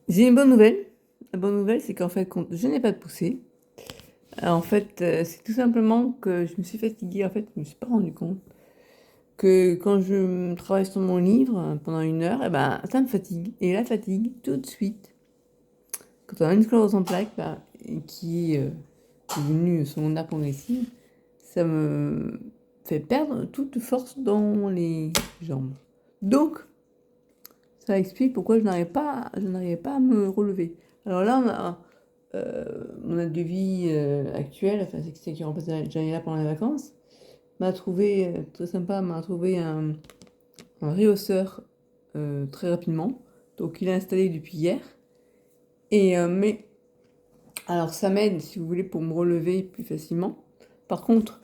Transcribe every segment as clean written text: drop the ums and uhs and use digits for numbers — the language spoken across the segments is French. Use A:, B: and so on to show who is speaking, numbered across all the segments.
A: J'ai une bonne nouvelle. La bonne nouvelle, c'est qu'en fait, je n'ai pas de poussée. En fait, c'est tout simplement que je me suis fatiguée. En fait, je me suis pas rendu compte que quand je travaille sur mon livre pendant 1 heure, eh ben, ça me fatigue. Et la fatigue, tout de suite, quand on a une sclérose en plaques, bah, et qui est devenue secondaire progressive, ça me fait perdre toute force dans les jambes. Donc, ça explique pourquoi je n'arrivais pas à me relever. Alors là, mon aide de vie actuelle, enfin c'est qui remplace Janina pendant les vacances, m'a trouvé très sympa, m'a trouvé un rehausseur très rapidement. Donc il est installé depuis hier. Mais alors ça m'aide si vous voulez pour me relever plus facilement. Par contre,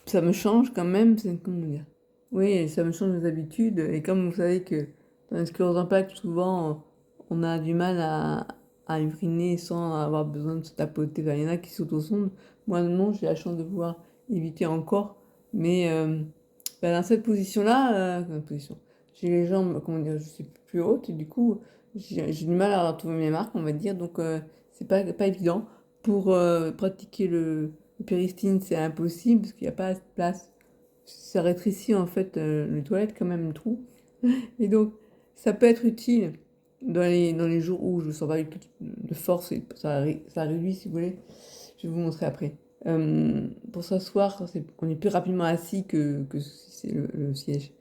A: ça me change quand même, comment dire? Oui, ça me change mes habitudes. Et comme vous savez que dans les scléroses en plaques, souvent, on a du mal à uriner sans avoir besoin de se tapoter. Enfin, il y en a qui s'auto-sondent. Moi, non, j'ai la chance de pouvoir éviter encore. Mais dans cette position-là, position, j'ai les jambes, comment dire, je suis plus haute et du coup, j'ai du mal à retrouver mes marques, on va dire. Donc, c'est pas évident. Pour pratiquer le péristine, c'est impossible parce qu'il n'y a pas assez de place. Ça rétrécit en fait les toilettes quand même trop. Et donc, ça peut être utile dans les jours où je ne sens pas du tout de force et ça réduit si vous voulez. Je vais vous montrer après. Pour s'asseoir, on est plus rapidement assis que si c'est le siège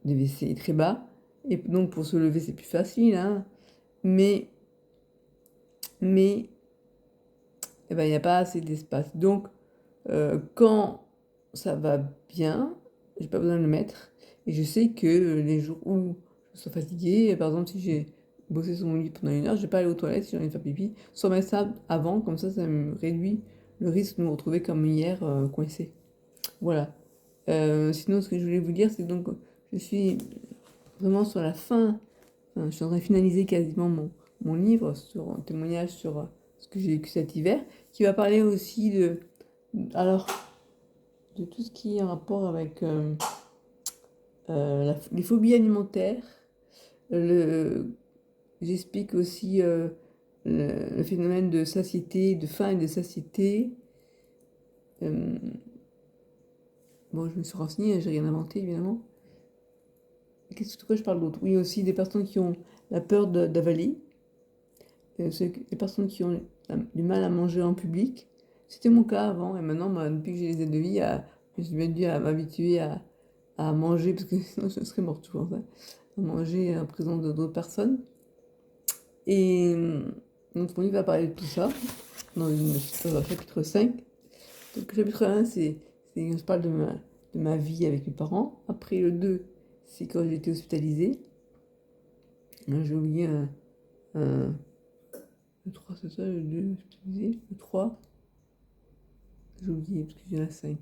A: des WC est très bas. Et donc pour se lever, c'est plus facile. Hein. Mais, mais eh ben, il n'y a pas assez d'espace. Donc, quand ça va bien, j'ai pas besoin de le mettre. Et je sais que les jours où je suis fatiguée, par exemple, si j'ai bossé sur mon lit pendant 1 heure, je vais pas aller aux toilettes si j'ai envie de faire pipi. Soit mettre ça avant, comme ça me réduit le risque de me retrouver comme hier, coincé. Voilà. Sinon, ce que je voulais vous dire, c'est donc, je suis vraiment sur la fin. Enfin, je suis en train de finaliser quasiment mon livre sur un témoignage sur ce que j'ai vécu cet hiver, qui va parler aussi alors, de tout ce qui est en rapport avec les phobies alimentaires. Le, J'explique aussi le phénomène de satiété, de faim et de satiété. Euh, bon, je me suis renseignée, j'ai rien inventé évidemment. De quoi je parle d'autre? Oui, aussi des personnes qui ont la peur d'avaler, les personnes qui ont du mal à manger en public. C'était mon cas avant, et maintenant, moi, depuis que j'ai les aides de vie, je suis bien dû à m'habituer à manger, parce que sinon je serais morte, je pense, hein, à manger en présence d'autres personnes. Et donc, mon livre va parler de tout ça, dans le chapitre 5. Donc, le chapitre 1, je parle de ma vie avec mes parents. Après, le 2, c'est quand j'ai été hospitalisée. Là, j'ai oublié un- le 3, c'est ça, le 2, hospitalisé. Le 3, j'ai oublié, parce qu'il y en a 5.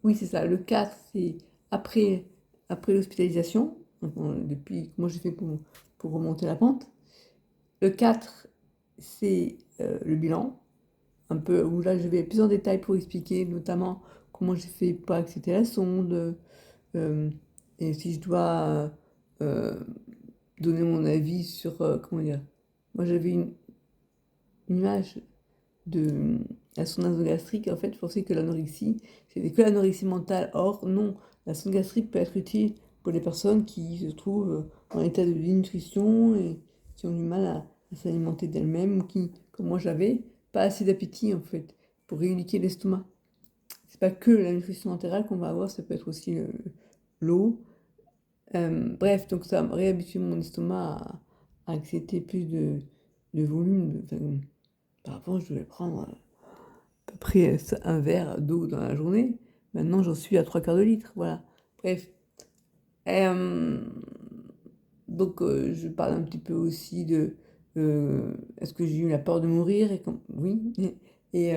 A: Oui, c'est ça. Le 4, c'est après, après l'hospitalisation. Donc, depuis comment j'ai fait pour remonter la pente. Le 4, c'est le bilan. Un peu où là, je vais plus en détail pour expliquer notamment comment j'ai fait pour accepter la sonde. euh, et si je dois euh, donner mon avis sur, comment dire. Moi, j'avais une image de la sonde nasogastrique, en fait, je pensais que l'anorexie, c'était que l'anorexie mentale. Or, non, la sonde gastrique peut être utile pour les personnes qui se trouvent en état de dénutrition et qui ont du mal à s'alimenter d'elles-mêmes, ou qui, comme moi j'avais, pas assez d'appétit, en fait, pour rééduquer l'estomac. C'est pas que la nutrition entérale qu'on va avoir, ça peut être aussi l'eau. Bref, donc ça a réhabitué mon estomac à accepter plus de volume. Enfin, avant, je devais prendre peu près un verre d'eau dans la journée. Maintenant, j'en suis à 3/4 de litre. Voilà. Bref. Euh, donc, je parle un petit peu aussi de est-ce que j'ai eu la peur de mourir oui. Et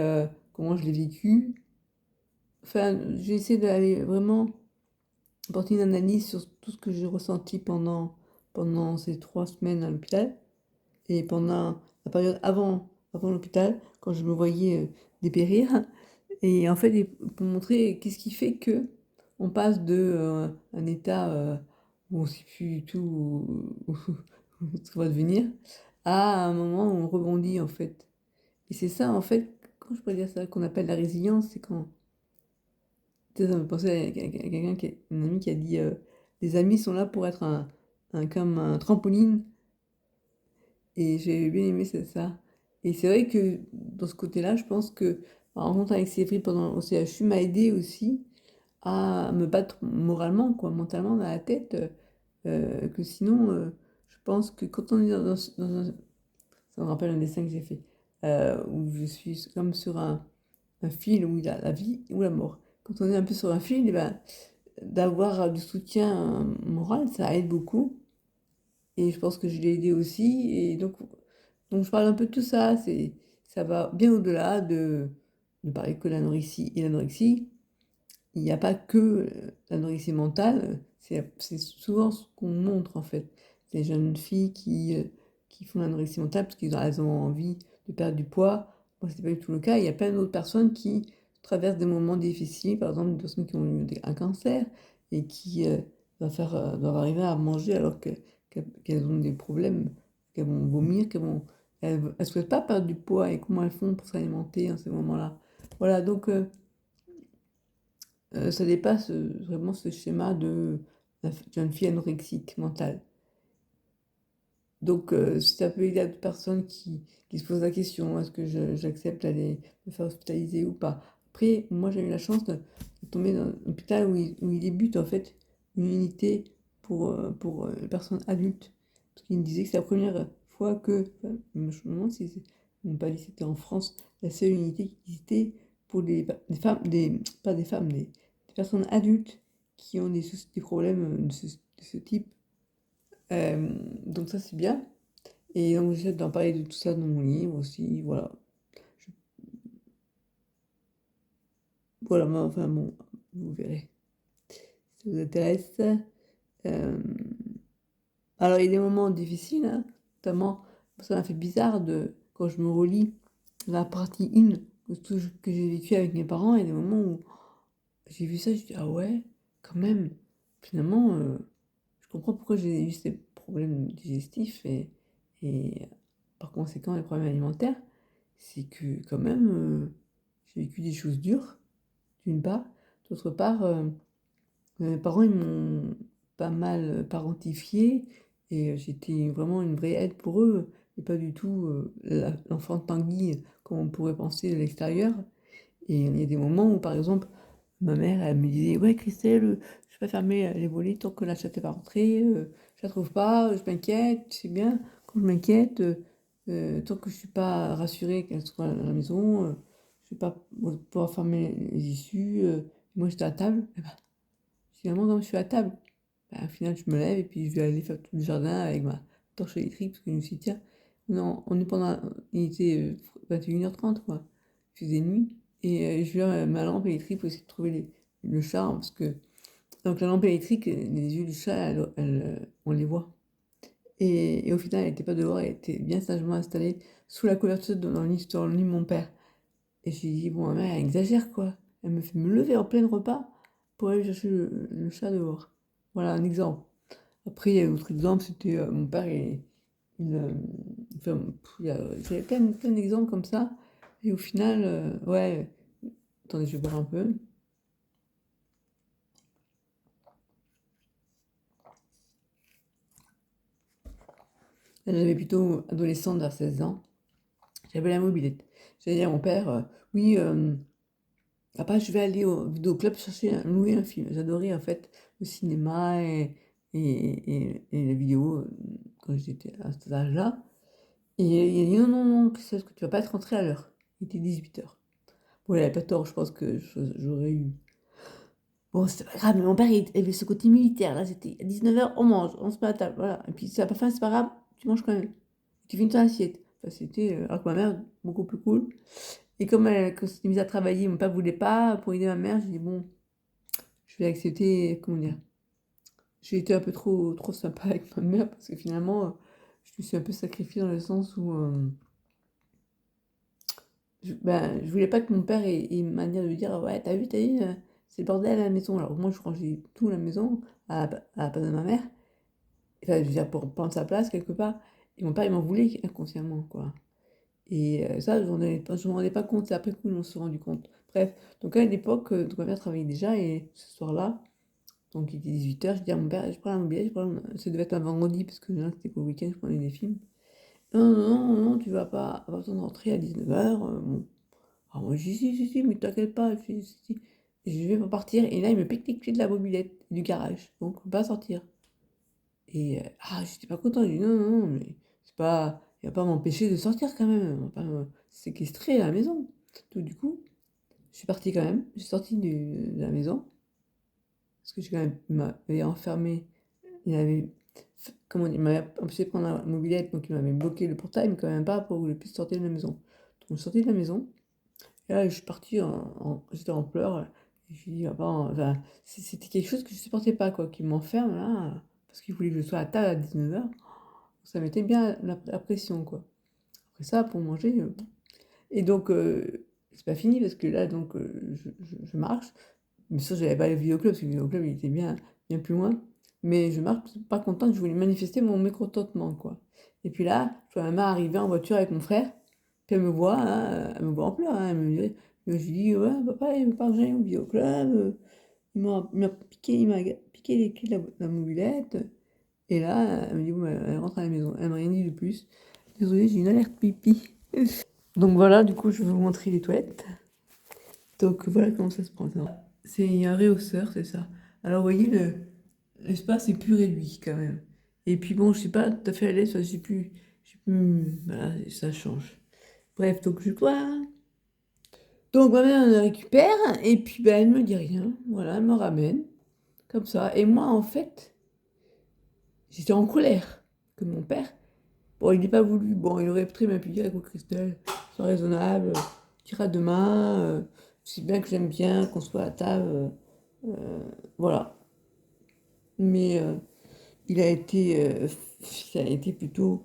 A: comment je l'ai vécu. Enfin, j'ai essayé d'aller vraiment porter une analyse sur tout ce que j'ai ressenti pendant ces 3 semaines à l'hôpital et pendant la période avant l'hôpital, quand je me voyais dépérir. Et en fait, pour montrer qu'est-ce qui fait que on passe de un état où on ne sait plus du tout ce qu'on va devenir, à un moment où on rebondit, en fait. Et c'est ça, en fait, comment je pourrais dire ça, qu'on appelle la résilience, c'est quand... Tu sais, ça me pensait à quelqu'un, une amie qui a dit les amis sont là pour être comme un trampoline. Et j'ai bien aimé ça. Et c'est vrai que dans ce côté-là, je pense que ma rencontre avec Séverine pendant au CHU m'a aidé aussi à me battre moralement, quoi, mentalement dans la tête. Que sinon, je pense que quand on est ça me rappelle un dessin que j'ai fait, où je suis comme sur un fil où il y a la vie ou la mort. Quand on est un peu sur un fil, eh ben, d'avoir du soutien moral, ça aide beaucoup. Et je pense que je l'ai aidé aussi. Et donc je parle un peu de tout ça. Ça va bien au-delà de parler que l'anorexie et l'anorexie. Il n'y a pas que l'anorexie mentale. C'est souvent ce qu'on montre en fait. Ces jeunes filles qui font l'anorexie mentale parce qu'elles ont envie de perdre du poids. Moi, ce n'est pas du tout le cas. Il y a plein d'autres personnes qui traversent des moments difficiles. Par exemple, des personnes qui ont eu un cancer et qui doivent arriver à manger alors qu'elles ont des problèmes, qu'elles vont vomir, elles ne souhaitent pas perdre du poids et comment elles font pour s'alimenter en ces moments-là. Voilà, donc ça dépasse vraiment ce schéma de la jeune fille anorexique mentale. Donc, si ça peut aider à d'autres personnes qui se posent la question, est-ce que j'accepte d'aller me faire hospitaliser ou pas? Après, moi, j'ai eu la chance de tomber dans un hôpital où il débute en fait une unité pour les personnes adultes. Parce qu'il me disait que c'est la première fois que, enfin, je me demande si ils m'ont pas dit que c'était en France, la seule unité qui existait pour des femmes, pas des femmes, des personnes adultes qui ont des problèmes de ce type. Donc ça, c'est bien. Et donc, j'essaie d'en parler de tout ça dans mon livre aussi, voilà. Je- Voilà, mais enfin bon, vous verrez. Si ça vous intéresse. Euh, Alors, il y a des moments difficiles, hein, notamment, ça m'a fait bizarre quand je me relis la partie 1 de tout ce que j'ai vécu avec mes parents, il y a des moments où j'ai vu ça, je dis, ah ouais, quand même, finalement, je comprends pourquoi j'ai eu ces problèmes digestifs et par conséquent les problèmes alimentaires. C'est que quand même, j'ai vécu des choses dures, d'une part. D'autre part, mes parents, ils m'ont pas mal parentifié et j'étais vraiment une vraie aide pour eux et pas du tout l'enfant de Tanguy comme on pourrait penser de l'extérieur. Et il y a des moments où, par exemple, ma mère, elle me disait, ouais, Christelle, je vais fermer les volets tant que la chatte n'est pas rentrée, je la trouve pas, je m'inquiète, tu sais bien, quand je m'inquiète, tant que je suis pas rassurée qu'elle soit à la maison, je vais pas pouvoir fermer les issues. Moi, j'étais à table, et ben, finalement, comme je suis à table, ben, au final, je me lève et puis je vais aller faire tout le jardin avec ma torche électrique, parce que je me suis dit, tiens, non, on est pendant, il était 21h30, quoi, il faisait nuit. Et je viens ma lampe électrique pour essayer de trouver le chat, hein, parce que donc la lampe électrique, les yeux du chat, on les voit. Et au final, elle n'était pas dehors, elle était bien sagement installée sous la couverture dans le lit de mon père. Et j'ai dit, bon, ma mère, elle exagère, quoi. Elle me fait me lever en plein repas pour aller chercher le chat dehors. Voilà un exemple. Après, il y a d'autres exemples, c'était mon père, enfin, j'avais plein d'exemples comme ça. Et au final, ouais, attendez, je vais boire un peu. J'avais plutôt adolescente vers 16 ans. J'avais la mobilette. J'allais dire à mon père, oui, papa, je vais aller au vidéoclub louer un film. J'adorais en fait le cinéma et la vidéo quand j'étais à cet âge-là. Et il a dit non, non, non, Christelle, que tu vas pas être rentrée à l'heure. Il était 18h. Bon, il avait pas tort, je pense que j'aurais eu. Bon, c'était pas grave, mais mon père, il avait ce côté militaire. Là, c'était à 19h, on mange, on se met à table. Voilà. Et puis, ça n'a pas faim, c'est pas grave, tu manges quand même. Tu finis ton assiette. Enfin, c'était, alors que ma mère, beaucoup plus cool. Et comme quand s'était mise à travailler, mon père voulait pas, pour aider ma mère, j'ai dit, bon, je vais accepter, comment dire. J'ai été un peu trop sympa avec ma mère, parce que finalement, je me suis un peu sacrifiée dans le sens où je voulais pas que mon père ait une manière de me dire, ouais, t'as vu, c'est le bordel à la maison. Alors moi, je rangeais tout à la maison, à la place de ma mère. Enfin, je veux dire, pour prendre sa place quelque part. Et mon père, il m'en voulait inconsciemment, quoi. Et ça, je m'en rendais pas compte, c'est après coup, on s'est rendu compte. Bref, donc à l'époque, donc ma mère travaillait déjà, et ce soir-là, donc il était 18h, je dis à mon père: «Je prends un billet, ça devait être un vendredi, parce que là, c'était qu'au week-end, je prenais des films. Non, non, non, non, tu vas pas besoin de rentrer à 19h, bon.» Ah moi je dis: «Si, si, si, mais t'inquiète pas», je fais: «Si, si». Et je vais pas partir, et là, il me pique les clés de la mobilette, du garage, donc on peut pas sortir. Et j'étais pas content, je dis: «Non, non, non, mais c'est pas il va pas m'empêcher de sortir quand même, on va pas me séquestrer à la maison». Donc du coup, je suis partie quand même, je suis sortie de la maison, parce que j'ai quand même il m'avait enfermée, il avait comment dire? Il m'avait empêché de prendre la mobilette, donc il m'avait bloqué le portail, mais quand même pas pour que je puisse sortir de la maison. Donc je suis sortie de la maison, et là, je suis partie j'étais en pleurs, et je lui ai dit: «Papa», enfin, c'était quelque chose que je supportais pas, quoi, qu'il m'enferme là, parce qu'il voulait que je sois à table à 19h. Ça mettait bien la pression, quoi. Après ça, pour manger, et donc c'est pas fini, parce que là, donc je marche. Mais ça, j'allais pas aller au vidéoclub, parce que le vidéoclub, il était bien plus loin. Mais je marche, pas contente, je voulais manifester mon mécontentement, quoi. Et puis là, je vois ma mère arriver en voiture avec mon frère, puis elle me voit, hein, elle me voit en pleurs, hein, je lui dis: «Ouais, papa, il veut pas que j'aille au vidéoclub, il m'a piqué les clés de la mobilette.» Et là, elle me dit: «Bon, bah, elle rentre à la maison». Elle m'a rien dit de plus. Désolée, j'ai une alerte pipi. Donc voilà, du coup, je vais vous montrer les toilettes. Donc voilà comment ça se passe, hein. C'est un réhausseur, c'est ça. Alors vous voyez, l'espace est plus réduit quand même. Et puis bon, je suis pas tout à fait à l'aise, enfin, je sais plus, voilà, ça change. Bref, donc je vois. Donc ma mère elle la récupère, et puis ben, elle me dit rien. Voilà, elle me ramène, comme ça. Et moi, en fait, j'étais en colère que mon père. Bon, il n'est pas voulu. Bon, il aurait très bien pu dire: «Écoute, Christelle, sois raisonnable, tu iras demain, tu sais bien que j'aime bien qu'on soit à table, voilà.» Mais il a été, ça a été plutôt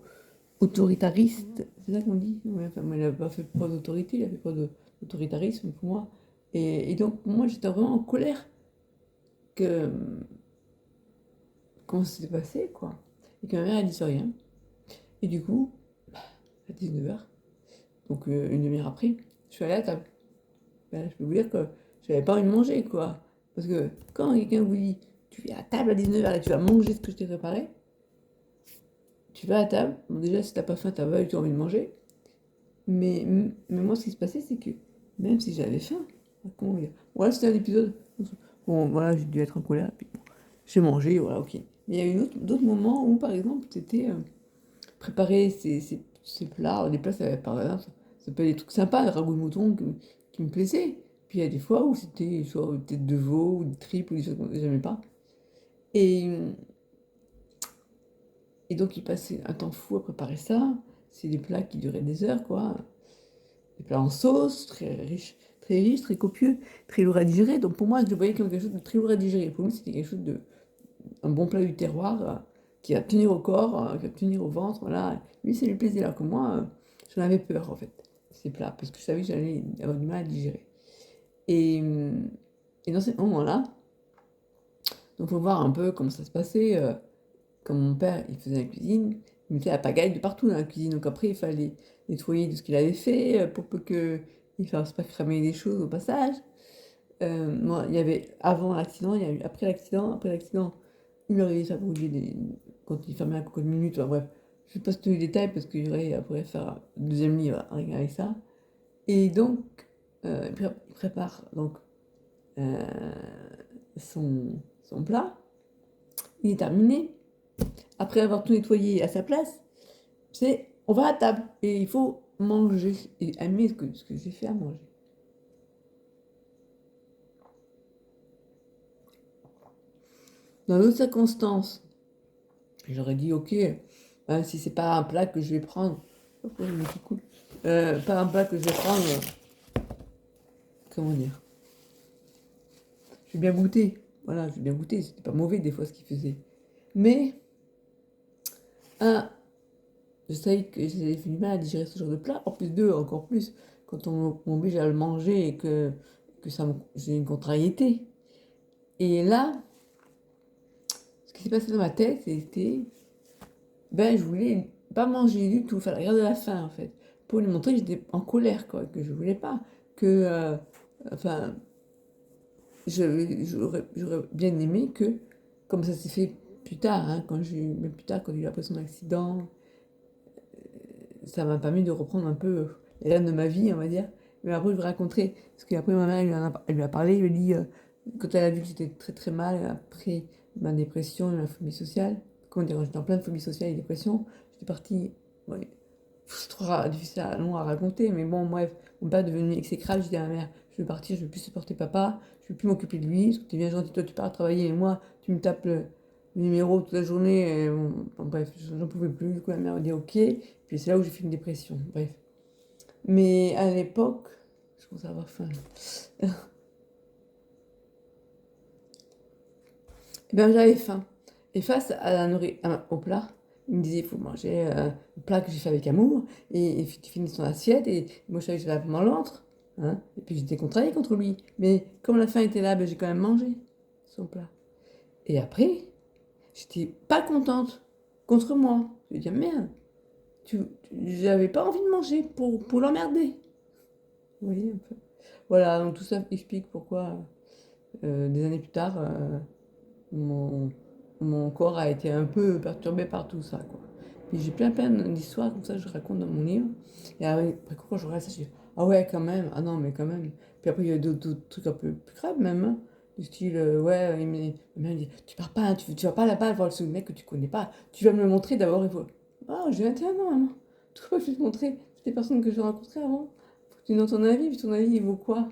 A: autoritariste, c'est ça qu'on dit? Ouais, enfin, moi, il n'a pas fait preuve d'autorité, il a fait preuve d'autoritarisme pour moi. Et donc, moi, j'étais vraiment en colère que comment ça s'est passé, quoi. Et que ma mère, elle dise rien. Et du coup, à 19h, donc une demi-heure après, je suis allée à la table. Ben, je peux vous dire que j'avais pas envie de manger, quoi. Parce que quand quelqu'un vous dit: «Tu es à table à 19h et tu vas manger ce que je t'ai préparé», tu vas à table, bon déjà si t'as pas faim, t'as pas du tout envie de manger. Mais moi, ce qui se passait, c'est que même si j'avais faim, comment dire, voilà, c'était un épisode. Bon, voilà, j'ai dû être en colère, puis bon, j'ai mangé, voilà, ok. Mais il y a eu d'autres moments où, par exemple, c'était préparer ces plats. Les plats, ça, par exemple, ça peut être des trucs sympas, le ragoût de mouton qui me plaisait. Puis il y a des fois où c'était soit tête de veau, ou des tripes, ou des choses que j'aimais pas. Et, et donc, il passait un temps fou à préparer ça. C'est des plats qui duraient des heures, quoi. Des plats en sauce, très riche, très copieux, très lourd à digérer. Donc pour moi, je le voyais comme quelque chose de très lourd à digérer. Pour lui, c'était quelque chose de un bon plat du terroir, qui va tenir au corps, qui va tenir au ventre, voilà. Lui, ça lui plaisait, là que moi, j'en avais peur, en fait, ces plats, parce que je savais que j'allais avoir du mal à digérer. Et, et dans ces moments-là, donc faut voir un peu comment ça se passait. Comme mon père, il faisait la cuisine, il mettait la pagaille de partout dans la cuisine. Donc après, il fallait nettoyer tout ce qu'il avait fait, pour peu qu'il ne fasse pas cramer des choses au passage. Moi, il y avait avant l'accident, il y a eu après l'accident. Après l'accident, il lui arrivait ça brûler quand il fermait la cocotte minute. Enfin, bref, je ne vais pas tous les détails parce qu'il y aurait après faire un deuxième livre rien avec ça. Et donc, il prépare donc euh, son plat. Il est terminé. Après avoir tout nettoyé à sa place, c'est on va à table et il faut manger et aimer ce que j'ai fait à manger. Dans d'autres circonstances, j'aurais dit ok, si c'est pas un plat que je vais prendre, pas un plat que je vais prendre, comment dire, je vais bien goûter. Voilà, je vais bien goûter, c'était pas mauvais des fois ce qu'il faisait. Mais, un, je savais que j'avais du mal à digérer ce genre de plat. En plus deux, encore plus, quand on m'oblige à le manger et que j'ai une contrariété. Et là, ce qui s'est passé dans ma tête, c'était, ben, je voulais pas manger du tout, faire la guerre de la faim en fait, pour lui montrer que j'étais en colère, quoi, que je voulais pas, que, enfin, j'aurais bien aimé que, comme ça s'est fait plus tard, hein, même plus tard, quand j'ai eu après son accident, ça m'a permis de reprendre un peu les rênes de ma vie, on va dire. Mais après, je vous raconterai, parce qu'après, ma mère, elle lui a parlé, elle lui a dit, quand elle a vu que j'étais très très mal, après ma dépression, ma phobie sociale, comment dire, j'étais en pleine phobie sociale et dépression, j'étais partie, ouais, c'est trop difficile, long à raconter, mais bon, bref, mon père est devenu exécrable, j'ai dit à ma mère, je vais partir, je vais plus supporter papa, je vais plus m'occuper de lui, parce que tu es bien gentil, toi tu pars travailler, et moi, tu me tapes le numéro toute la journée, et bon, bref, j'en pouvais plus, du coup la mère m'a dit ok, puis c'est là où j'ai fait une dépression, bref. Mais à l'époque, je commence à avoir faim. Eh bien, j'avais faim. Et face à au plat, il me disait, il faut manger le plat que j'ai fait avec amour, et tu finis ton assiette, et moi je savais que j'avais pendant l'entre, hein, et puis j'étais contrariée contre lui. Mais comme la faim était là, ben, j'ai quand même mangé son plat. Et après, j'étais pas contente contre moi. Je me dis, merde, j'avais pas envie de manger pour l'emmerder. Vous voyez un peu. Voilà, donc tout ça explique pourquoi, des années plus tard, mon, mon corps a été un peu perturbé par tout ça, quoi. Puis j'ai plein d'histoires comme ça que je raconte dans mon livre. Et après quand je regarde ça, je dis, ah ouais, quand même, ah non, mais quand même. Puis après, il y a d'autres trucs un peu plus graves même, hein. Du style, ouais, ma mère me dit, tu pars pas, hein, tu vas pas là-bas voir ce mec que tu connais pas, tu vas me le montrer d'abord, il faut. Ah, j'ai 21 ans, maman. Pourquoi je vais te montrer toutes les personnes que j'ai rencontrées avant? Faut que tu donnes ton avis, puis ton avis, il vaut quoi?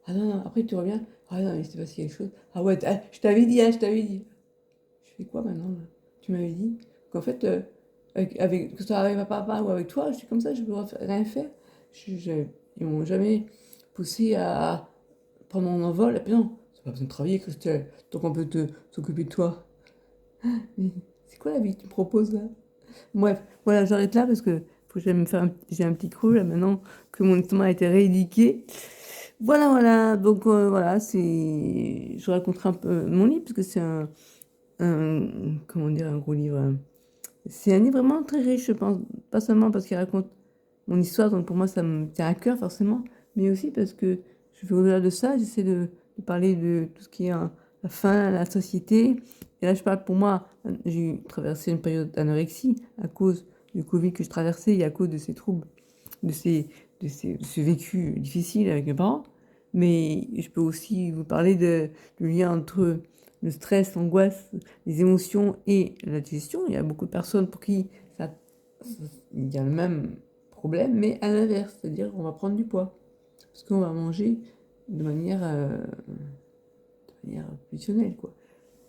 A: Ah non, non, après tu reviens, ah non, il s'est passé quelque chose. Ah ouais, je t'avais dit, hein, je t'avais dit. Je fais quoi maintenant là? Tu m'avais dit qu'en fait, que ça arrive à papa ou avec toi, je suis comme ça, je peux rien faire. Ils m'ont jamais poussé à prendre mon envol. Et puis non, c'est pas besoin de travailler, Christelle, tant qu'on peut s'occuper de toi. Mais c'est quoi la vie que tu me proposes là? Bref, voilà, j'arrête là parce que faut que j'aille me faire j'ai un petit creux là maintenant que mon estomac a été rééduqué. Voilà, voilà, donc voilà, je raconterai un peu mon livre parce que c'est comment dire, un gros livre, hein. C'est un livre vraiment très riche, je pense. Pas seulement parce qu'il raconte mon histoire, donc pour moi ça me tient à cœur forcément, mais aussi parce que je vais au-delà de ça, j'essaie de parler de tout ce qui est la faim, la société. Et là, je parle pour moi, j'ai traversé une période d'anorexie à cause du Covid que je traversais et à cause de ces troubles, de de ce vécu difficile avec mes parents. Mais je peux aussi vous parler du lien entre le stress, l'angoisse, les émotions et la digestion. Il y a beaucoup de personnes pour qui il y a le même problème, mais à l'inverse, c'est-à-dire on va prendre du poids. Parce qu'on va manger de manière fusionnelle, quoi.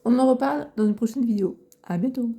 A: On en reparle dans une prochaine vidéo. À bientôt!